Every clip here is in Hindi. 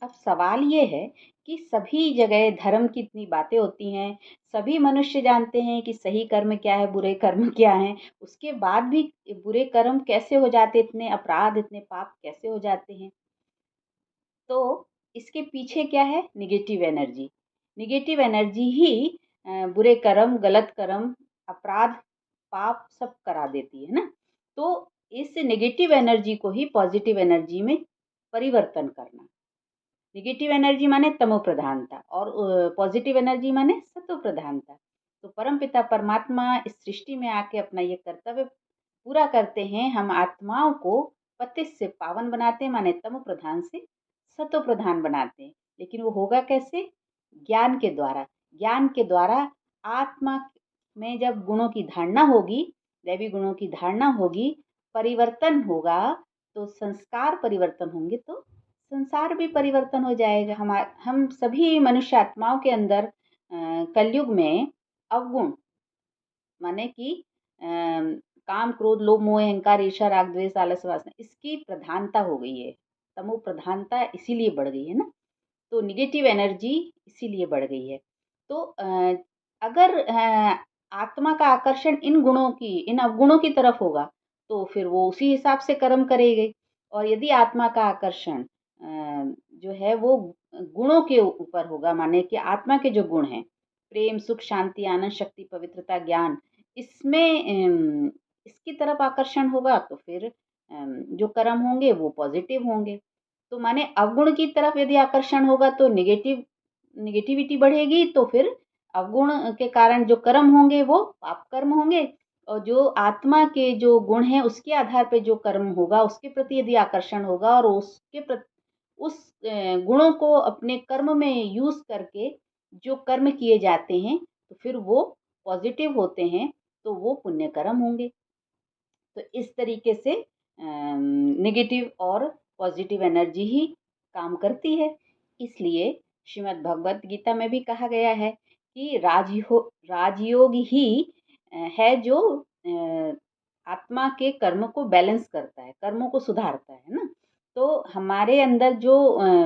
अब सवाल ये है कि सभी जगह धर्म की इतनी बातें होती हैं, सभी मनुष्य जानते हैं कि सही कर्म क्या है, बुरे कर्म क्या हैं, उसके बाद भी बुरे कर्म कैसे हो जाते, इतने अपराध, इतने पाप कैसे हो जाते हैं? तो इसके पीछे क्या है? Negative energy. नेगेटिव एनर्जी ही बुरे कर्म, गलत कर्म, अपराध, पाप सब करा देती है ना? तो इस नेगेटिव एनर्जी को ही पॉजिटिव एनर्जी में परिवर्तन करना। नेगेटिव एनर्जी माने तमो प्रधानता और पॉजिटिव एनर्जी माने सत्व प्रधानता। तो परमपिता परमात्मा इस सृष्टि में आके अपना ये कर्तव्य पूरा करते हैं। हम आत्माओं को पतित से पावन बनाते हैं, माने तमो प्रधान से सत्व प्रधान बनाते हैं। लेकिन वो होगा कैसे? ज्ञान के द्वारा। ज्ञान के द्वारा आत्मा में जब गुणों की धारणा होगी, दैवी गुणों की धारणा होगी, परिवर्तन होगा, तो संस्कार परिवर्तन होंगे तो संसार भी परिवर्तन हो जाएगा। हम सभी मनुष्य आत्माओं के अंदर कलयुग में अवगुण माने कि काम, क्रोध, लोभ, मोह, अहंकार, ईर्ष्या, राग, द्वेष, आलस, वासना, इसकी प्रधानता हो गई है। तमो प्रधानता इसीलिए बढ़ गई है ना। तो नेगेटिव एनर्जी इसीलिए बढ़ गई है। तो अगर आत्मा का आकर्षण इन गुणों की, इन अवगुणों की तरफ होगा, तो फिर वो उसी हिसाब से कर्म करेगी। और यदि आत्मा का आकर्षण जो है वो गुणों के ऊपर होगा, माने कि आत्मा के जो गुण हैं, प्रेम, सुख, शांति, आनंद, शक्ति, पवित्रता, ज्ञान, इसमें इसकी तरफ आकर्षण होगा, तो फिर जो कर्म होंगे वो पॉजिटिव होंगे। तो माने अवगुण की तरफ यदि आकर्षण होगा तो नेगेटिविटी बढ़ेगी, तो फिर अवगुण के कारण जो कर्म होंगे वो पाप कर्म होंगे। और जो आत्मा के जो गुण हैं उसके आधार पे जो कर्म होगा, उसके प्रति यदि आकर्षण होगा और उसके प्रति उस गुणों को अपने कर्म में यूज करके जो कर्म किए जाते हैं, तो फिर वो पॉजिटिव होते हैं, तो वो पुण्य कर्म होंगे। तो इस तरीके से नेगेटिव और पॉजिटिव एनर्जी ही काम करती है। इसलिए श्रीमद् भगवत गीता में भी कहा गया है कि राजयोग ही है जो आत्मा के कर्म को बैलेंस करता है, कर्मों को सुधारता है ना। तो हमारे अंदर जो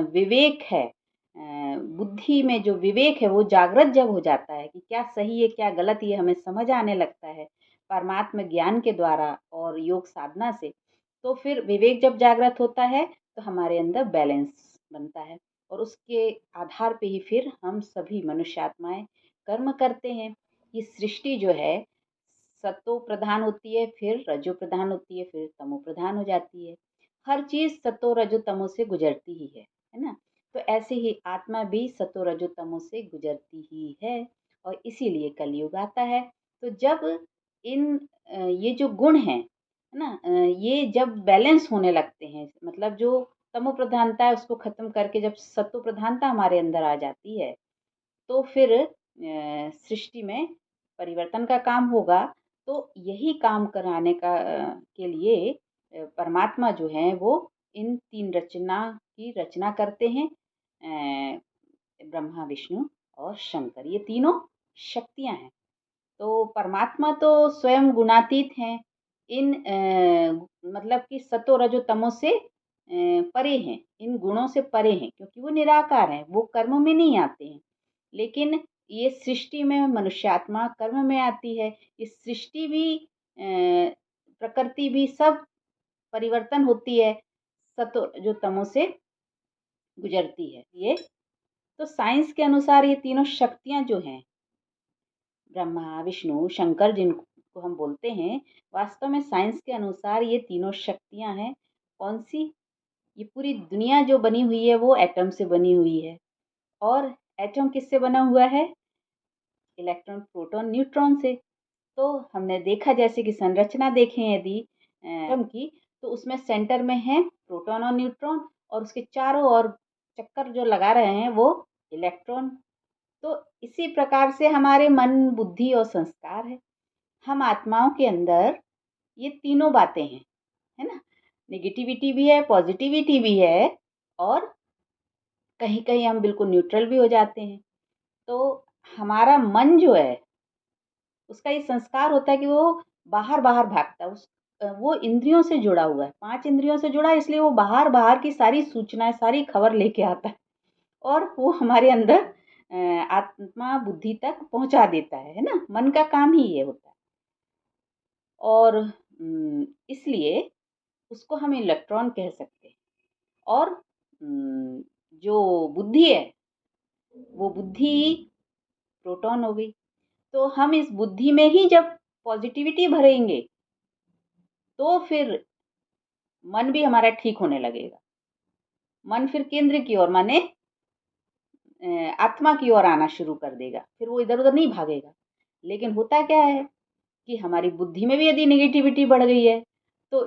विवेक है, बुद्धि में जो विवेक है, वो जागृत जब हो जाता है कि क्या सही है क्या गलत, ये हमें समझ आने लगता है परमात्मा ज्ञान के द्वारा और योग साधना से। तो फिर विवेक जब जागृत होता है तो हमारे अंदर बैलेंस बनता है, और उसके आधार पे ही फिर हम सभी मनुष्य आत्माएं कर्म करते हैं। ये सृष्टि जो है सत्व प्रधान होती है, फिर रजो प्रधान होती है, फिर तमो प्रधान हो जाती है। हर चीज सत्व रजो तमो से गुजरती ही है ना। तो ऐसे ही आत्मा भी सत्व रजो तमो से गुजरती ही है, और इसीलिए कलयुग आता है। तो जब इन ये जो गुण हैं है ना, ये जब बैलेंस होने लगते हैं, मतलब जो तमो प्रधानता है उसको खत्म करके जब सत्व प्रधानता हमारे अंदर आ जाती है, तो फिर सृष्टि में परिवर्तन का काम होगा। तो यही काम कराने के लिए परमात्मा जो है वो इन तीन रचना की रचना करते हैं। ब्रह्मा, विष्णु और शंकर, ये तीनों शक्तियां हैं। तो परमात्मा तो स्वयं गुणातीत हैं, इन मतलब कि सतो रजो तमो से परे हैं, इन गुणों से परे हैं, क्योंकि वो निराकार हैं, वो कर्म में नहीं आते हैं। लेकिन ये सृष्टि में मनुष्यात्मा कर्म में आती है। ये सृष्टि भी प्रकृति भी सब परिवर्तन होती है, सतो जो तमो से गुजरती है ये। तो साइंस के अनुसार ये तीनों शक्तियां जो हैं, ब्रह्मा, विष्णु, शंकर, जिनको हम बोलते हैं, वास्तव में साइंस के अनुसार ये तीनों शक्तियां हैं। कौन सी? ये पूरी दुनिया जो बनी हुई है वो एटम से बनी हुई है। और एटम किससे बना हुआ है? इलेक्ट्रॉन, प्रोटॉन, न्यूट्रॉन से। तो हमने देखा, जैसे कि संरचना देखें यदि एटम की, तो उसमें सेंटर में है प्रोटॉन और न्यूट्रॉन, और उसके चारों ओर चक्कर जो लगा रहे हैं वो इलेक्ट्रॉन। तो इसी प्रकार से हमारे मन, बुद्धि और संस्कार है। हम आत्माओं के अंदर ये तीनों बातें हैं, है ना। नेगेटिविटी भी है, पॉजिटिविटी भी है, और कहीं कहीं हम बिल्कुल न्यूट्रल भी हो जाते हैं। तो हमारा मन जो है उसका ये संस्कार होता है कि वो बाहर बाहर भागता है। वो इंद्रियों से जुड़ा हुआ है, 5 इंद्रियों से जुड़ा है, इसलिए वो बाहर बाहर की सारी सूचनाएं, सारी खबर लेके आता है। और वो हमारे अंदर आत्मा बुद्धि तक पहुंचा देता है ना। मन का काम ही ये होता है। और इसलिए उसको हम इलेक्ट्रॉन कह सकते हैं। और जो बुद्धि है वो बुद्धि प्रोटॉन हो गई। तो हम इस बुद्धि में ही जब पॉजिटिविटी भरेंगे तो फिर मन भी हमारा ठीक होने लगेगा। मन फिर केंद्र की ओर, माने आत्मा की ओर आना शुरू कर देगा। फिर वो इधर उधर नहीं भागेगा। लेकिन होता क्या है कि हमारी बुद्धि में भी यदि नेगेटिविटी बढ़ गई है तो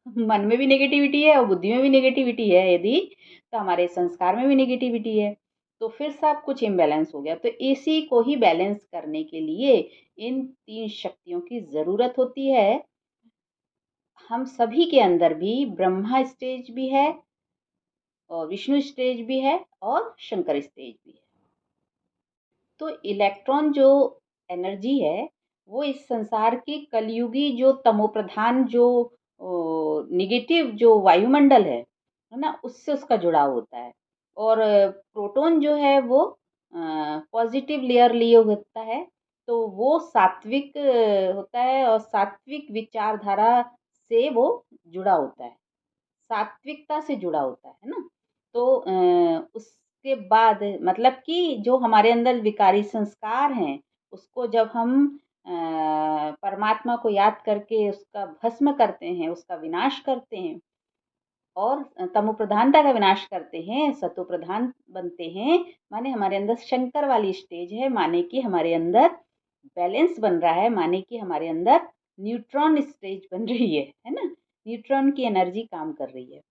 मन में भी नेगेटिविटी है और बुद्धि में भी नेगेटिविटी है यदि, तो हमारे संस्कार में भी नेगेटिविटी है। तो फिर सब कुछ इम्बैलेंस हो गया। तो इसी को ही बैलेंस करने के लिए इन 3 शक्तियों की ज़रूरत होती है। हम सभी के अंदर भी ब्रह्मा स्टेज भी है और विष्णु स्टेज भी है और शंकर स्टेज भी है। तो इलेक्ट्रॉन जो एनर्जी है वो इस संसार की कलयुगी जो तमोप्रधान जो निगेटिव जो वायुमंडल है ना, उससे उसका जुड़ाव होता है। और प्रोटॉन जो है वो पॉजिटिव लेयर लिए होता है। तो वो सात्विक होता है और सात्विक विचारधारा से वो जुड़ा होता है, सात्विकता से जुड़ा होता है ना। तो उसके बाद मतलब कि जो हमारे अंदर विकारी संस्कार हैं उसको जब हम परमात्मा को याद करके उसका भस्म करते हैं, उसका विनाश करते हैं और तमो प्रधानता का विनाश करते हैं, सतो प्रधान बनते हैं, माने हमारे अंदर शंकर वाली स्टेज है, माने कि हमारे अंदर बैलेंस बन रहा है, माने कि हमारे अंदर न्यूट्रॉन स्टेज बन रही है ना। न्यूट्रॉन की एनर्जी काम कर रही है।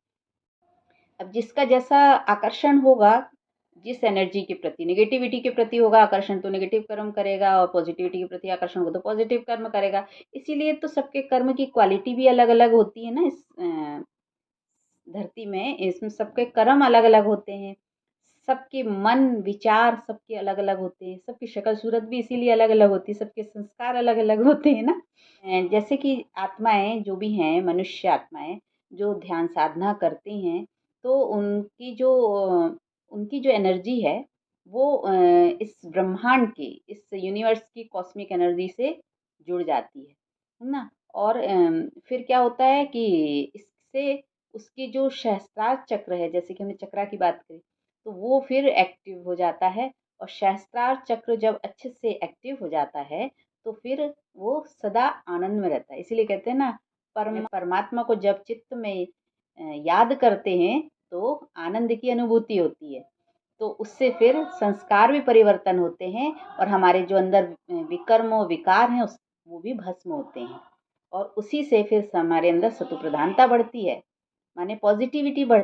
अब जिसका जैसा आकर्षण होगा, जिस एनर्जी के प्रति, नेगेटिविटी के प्रति होगा आकर्षण तो नेगेटिव कर्म करेगा और पॉजिटिविटी के प्रति आकर्षण होगा तो पॉजिटिव कर्म करेगा। इसीलिए तो सबके कर्म की क्वालिटी भी अलग अलग होती है ना। इस धरती में इसमें सबके कर्म अलग अलग होते हैं, सबके मन विचार सबके अलग अलग होते हैं, सबकी शक्ल सूरत भी इसीलिए अलग अलग होती है, सबके संस्कार अलग अलग होते हैं ना। जैसे कि आत्माएं जो भी हैं, मनुष्य आत्माएं जो ध्यान साधना करती हैं तो उनकी जो एनर्जी है वो इस ब्रह्मांड की, इस यूनिवर्स की कॉस्मिक एनर्जी से जुड़ जाती है ना। और फिर क्या होता है कि इससे उसके जो सहस्त्रार चक्र है, जैसे कि हमने चक्रा की बात करी, तो वो फिर एक्टिव हो जाता है। और सहस्त्रार चक्र जब अच्छे से एक्टिव हो जाता है तो फिर वो सदा आनंद में रहता है। इसीलिए कहते हैं ना, परमात्मा को जब चित्त में याद करते हैं तो आनंद की अनुभूति होती है। तो उससे फिर संस्कार भी परिवर्तन होते हैं और हमारे जो अंदर विकर्म और विकार हैं उस वो भी भस्म होते हैं। और उसी से फिर हमारे अंदर सतो प्रधानता बढ़ती है, माने पॉजिटिविटी बढ़ती है।